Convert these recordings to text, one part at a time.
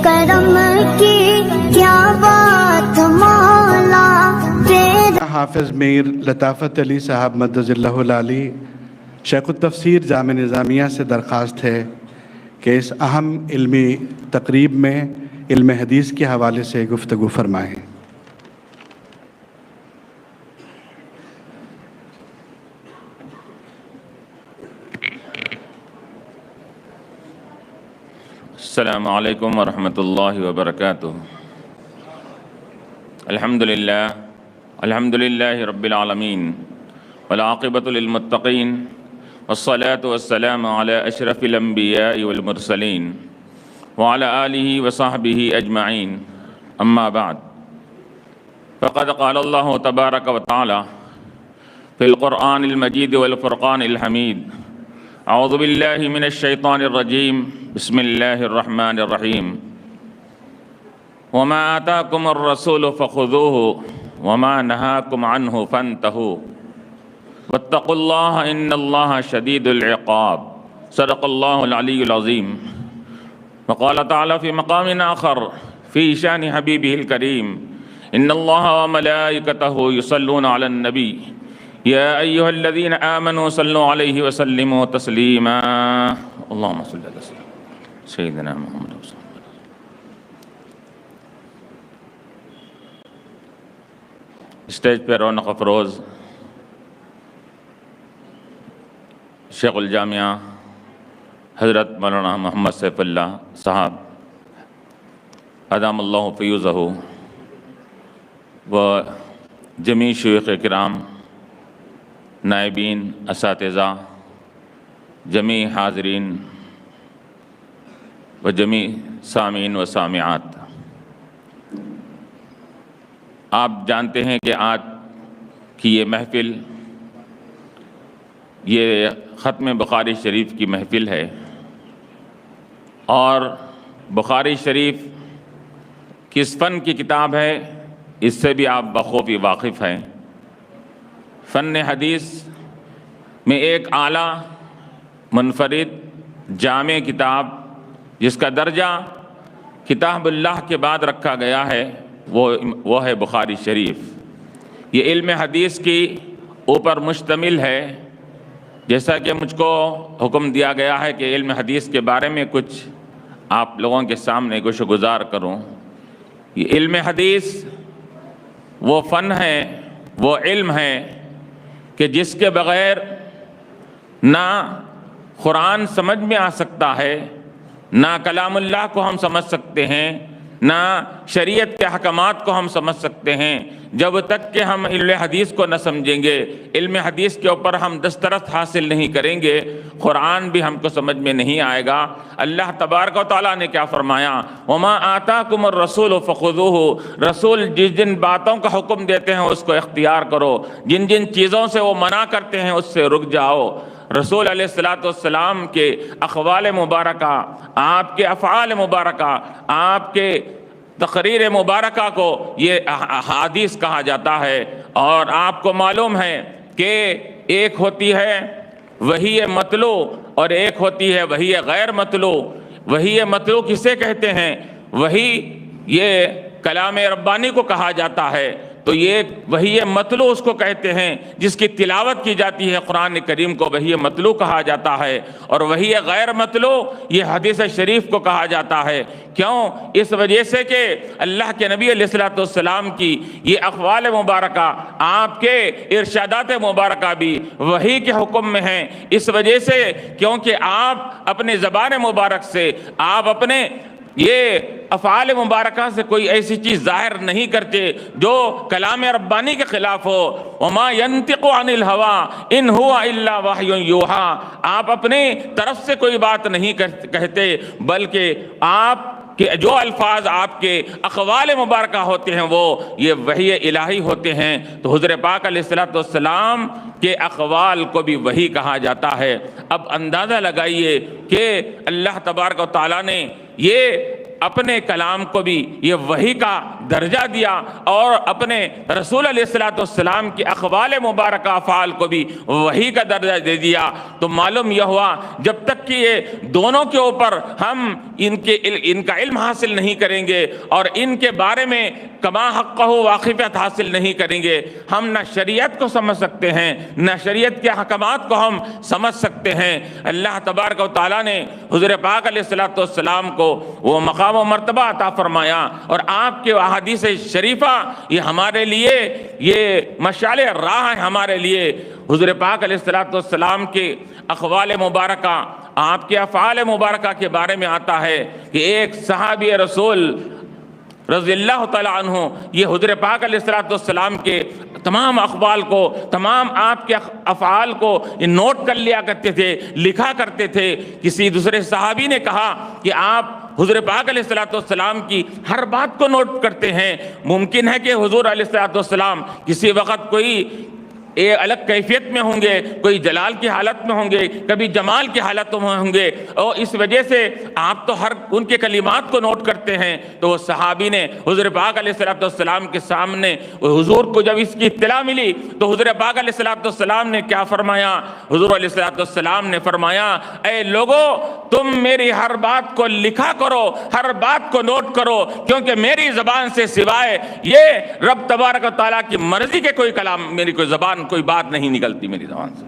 کرم کی کیا بات مولا تیرا۔ حافظ میر لطافت علی صاحب مدظ اللہ العالی شیخ التفسیر جامع نظامیہ سے درخواست ہے کہ اس اہم علمی تقریب میں علم حدیث کے حوالے سے گفتگو فرمائیں۔ السلام علیکم ورحمۃ اللہ وبرکاتہ۔ الحمد للہ رب العالمین والعاقبۃ للمتقین والصلاة والسلام علی اشرف الانبیاء والمرسلین وعلی آلہ وصحبہ اجمعین، اما بعد فقد قال اللہ تبارک وتعالی فی القرآن المجید والفرقان الحمید، اعوذ باللہ من الشیطان الرجیم، بسم اللہ الرحمن الرحیم، وما آتاکم الرسول فخذوه وما نہاکم عنہ فانتہوا واتقوا اللہ ان اللہ شدید العقاب، صدق اللہ العلی العظیم۔ وقال تعالی فی مقام آخر فی شان حبیبہ الکریم، ان اللہ وملائکتہ یصلون علی النبی یا ایہا الذین آمنوا صلوا علیہ وسلموا تسلیما، اللہم صلی علی سیدنا محمد وسلم۔ اسٹیج پہ رونق افروز شیخ الجامعہ حضرت مولانا محمد سیف اللہ صاحب ادام اللہ فیوزہ و جمیع شیوخ کرام، نائبین، اساتذہ، جمیع حاضرین و جمیع سامعین و سامعات، آپ جانتے ہیں کہ آج کی یہ محفل یہ ختم بخاری شریف کی محفل ہے، اور بخاری شریف کس فن کی کتاب ہے اس سے بھی آپ بخوبی واقف ہیں۔ فن حدیث میں ایک اعلیٰ منفرد جامع کتاب جس کا درجہ کتاب اللہ کے بعد رکھا گیا ہے وہ ہے بخاری شریف۔ یہ علم حدیث کی اوپر مشتمل ہے، جیسا کہ مجھ کو حکم دیا گیا ہے کہ علم حدیث کے بارے میں کچھ آپ لوگوں کے سامنے گوش گزار کروں۔ یہ علم حدیث وہ فن ہے، وہ علم ہے کہ جس کے بغیر نہ قرآن سمجھ میں آ سکتا ہے، نہ کلام اللہ کو ہم سمجھ سکتے ہیں، نہ شریعت کے احکامات کو ہم سمجھ سکتے ہیں، جب تک کہ ہم علم حدیث کو نہ سمجھیں گے، علم حدیث کے اوپر ہم دسترس حاصل نہیں کریں گے، قرآن بھی ہم کو سمجھ میں نہیں آئے گا۔ اللہ تبارک و تعالیٰ نے کیا فرمایا؟ وَمَا آتَاكُمُ الرَّسُولُ فَخُذُوهُ، رسول جن جن باتوں کا حکم دیتے ہیں اس کو اختیار کرو، جن جن چیزوں سے وہ منع کرتے ہیں اس سے رک جاؤ۔ رسول علیہ السلام کے اقوال مبارکہ، آپ کے افعال مبارکہ، آپ کے تقریر مبارکہ کو یہ احادیث کہا جاتا ہے۔ اور آپ کو معلوم ہے کہ ایک ہوتی ہے وحی مطلوع اور ایک ہوتی ہے وحی غیر مطلوع۔ وحی مطلوع کسے کہتے ہیں؟ وحی یہ کلام ربانی کو کہا جاتا ہے، تو یہ وحی مطلوع اس کو کہتے ہیں جس کی تلاوت کی جاتی ہے، قرآن کریم کو وحی مطلوع کہا جاتا ہے۔ اور وحی غیر مطلوع یہ حدیث شریف کو کہا جاتا ہے۔ کیوں؟ اس وجہ سے کہ اللہ کے نبی علیہ السلام کی یہ اقوال مبارکہ، آپ کے ارشادات مبارکہ بھی وحی کے حکم میں ہیں، اس وجہ سے کیونکہ آپ اپنے زبان مبارک سے، آپ اپنے یہ افعال مبارکہ سے کوئی ایسی چیز ظاہر نہیں کرتے جو کلام ربانی کے خلاف ہو۔ وما ينطق عن الهوى ان هو الا وحی یوحى، آپ اپنے طرف سے کوئی بات نہیں کہتے، بلکہ آپ کہ جو الفاظ آپ کے اقوال مبارکہ ہوتے ہیں وہ یہ وحی الہی ہوتے ہیں۔ تو حضور پاک علیہ السلام کے اقوال کو بھی وحی کہا جاتا ہے۔ اب اندازہ لگائیے کہ اللہ تبارک و تعالیٰ نے یہ اپنے کلام کو بھی یہ وحی کا درجہ دیا اور اپنے رسول علیہ الصلوۃ والسلام کی اقوال مبارکہ افعال کو بھی وحی کا درجہ دے دیا۔ تو معلوم یہ ہوا جب تک کہ یہ دونوں کے اوپر ہم ان کا علم حاصل نہیں کریں گے اور ان کے بارے میں کما حقہ واقفیت حاصل نہیں کریں گے، ہم نہ شریعت کو سمجھ سکتے ہیں نہ شریعت کے احکامات کو ہم سمجھ سکتے ہیں۔ اللہ تبارک و تعالیٰ نے حضور پاک علیہ الصلوۃ والسلام کو وہ مقام و مرتبہ عطا فرمایا، اور آپ کے احادیث شریفہ یہ ہمارے لیے یہ مشعل راہ ہے ہمارے لیے۔ حضور پاک علیہ الصلوۃ والسلام کے اقوال مبارکہ، آپ کے افعال مبارکہ کے بارے میں آتا ہے کہ ایک صحابی رسول رضی اللہ تعالیٰ عنہ یہ حضور پاک علیہ الصلوۃ والسلام کے تمام اقوال کو، تمام آپ کے افعال کو نوٹ کر لیا کرتے تھے، لکھا کرتے تھے۔ کسی دوسرے صحابی نے کہا کہ آپ حضور پاک علیہ الصلوۃ والسلام کی ہر بات کو نوٹ کرتے ہیں، ممکن ہے کہ حضور علیہ الصلوۃ والسلام کسی وقت کوئی الگ کیفیت میں ہوں گے، کوئی جلال کی حالت میں ہوں گے، کبھی جمال کی حالت میں ہوں گے، اور اس وجہ سے آپ تو ہر ان کے کلمات کو نوٹ کرتے ہیں۔ تو وہ صحابی نے حضور پاک علیہ الصلوۃ والسلام کے سامنے حضور کو جب اس کی اطلاع ملی تو حضور پاک علیہ الصلوۃ والسلام نے کیا فرمایا؟ حضور علیہ الصلوۃ والسلام نے فرمایا، اے لوگو تم میری ہر بات کو لکھا کرو، ہر بات کو نوٹ کرو، کیونکہ میری زبان سے سوائے یہ رب تبارک و تعالیٰ کی مرضی کے کوئی کلام، میری کوئی زبان کوئی بات نہیں نکلتی میری زبان سے۔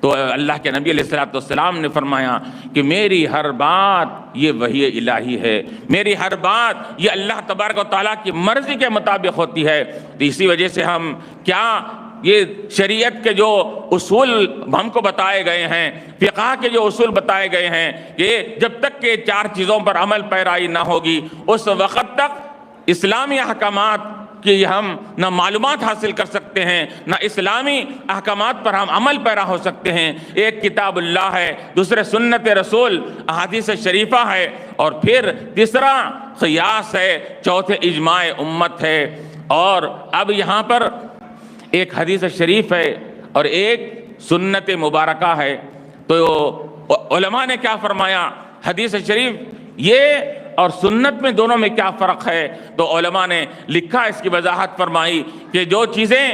تو اللہ کے نبی علیہ الصلوۃ والسلام نے فرمایا کہ میری ہر بات یہ وحی الہی ہے، میری ہر بات یہ اللہ تبارک و تعالیٰ کی مرضی کے مطابق ہوتی ہے۔ تو اسی وجہ سے ہم کیا یہ شریعت کے جو اصول ہم کو بتائے گئے ہیں، فقہ کے جو اصول بتائے گئے ہیں، کہ جب تک کہ چار چیزوں پر عمل پیرائی نہ ہوگی اس وقت تک اسلامی احکامات کہ ہم نہ معلومات حاصل کر سکتے ہیں، نہ اسلامی احکامات پر ہم عمل پیرا ہو سکتے ہیں۔ ایک کتاب اللہ ہے، دوسرے سنت رسول احادیث شریفہ ہے، اور پھر تیسرا قیاس ہے، چوتھے اجماع امت ہے۔ اور اب یہاں پر ایک حدیث شریف ہے اور ایک سنت مبارکہ ہے۔ تو علماء نے کیا فرمایا؟ حدیث شریف یہ اور سنت میں دونوں میں کیا فرق ہے؟ تو علماء نے لکھا، اس کی وضاحت فرمائی کہ جو چیزیں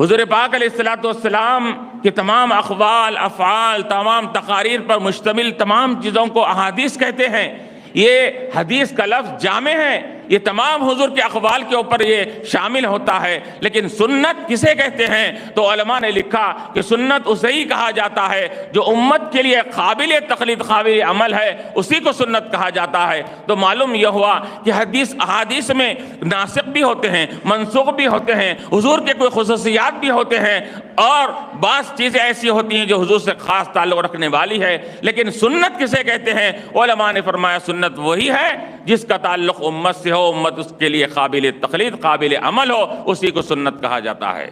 حضور پاک علیہ الصلوۃ والسلام کے تمام اقوال، افعال، تمام تقاریر پر مشتمل تمام چیزوں کو احادیث کہتے ہیں، یہ حدیث کا لفظ جامع ہے، یہ تمام حضور کے اقوال کے اوپر یہ شامل ہوتا ہے۔ لیکن سنت کسے کہتے ہیں؟ تو علماء نے لکھا کہ سنت اسے ہی کہا جاتا ہے جو امت کے لیے قابل تقلید، قابل عمل ہے، اسی کو سنت کہا جاتا ہے۔ تو معلوم یہ ہوا کہ احادیث میں ناسخ بھی ہوتے ہیں، منسوخ بھی ہوتے ہیں، حضور کے کوئی خصوصیات بھی ہوتے ہیں، اور بعض چیزیں ایسی ہوتی ہیں جو حضور سے خاص تعلق رکھنے والی ہے۔ لیکن سنت کسے کہتے ہیں؟ علماء نے فرمایا سنت وہی ہے جس کا تعلق امت سے ہو، امت اس کے لیے قابل تقلید، قابل عمل ہو، اسی کو سنت کہا جاتا ہے۔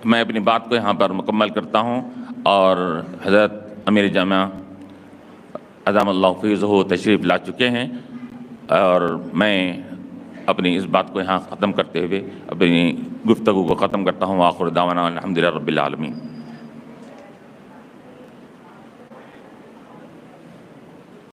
میں اپنی بات کو یہاں پر مکمل کرتا ہوں، اور حضرت امیر جامعہ ادام اللہ فیضہ تشریف لا چکے ہیں، اور میں اپنی اس بات کو یہاں ختم کرتے ہوئے اپنی گفتگو کو ختم کرتا ہوں۔ آخر دعوانا الحمدللہ رب العالمین۔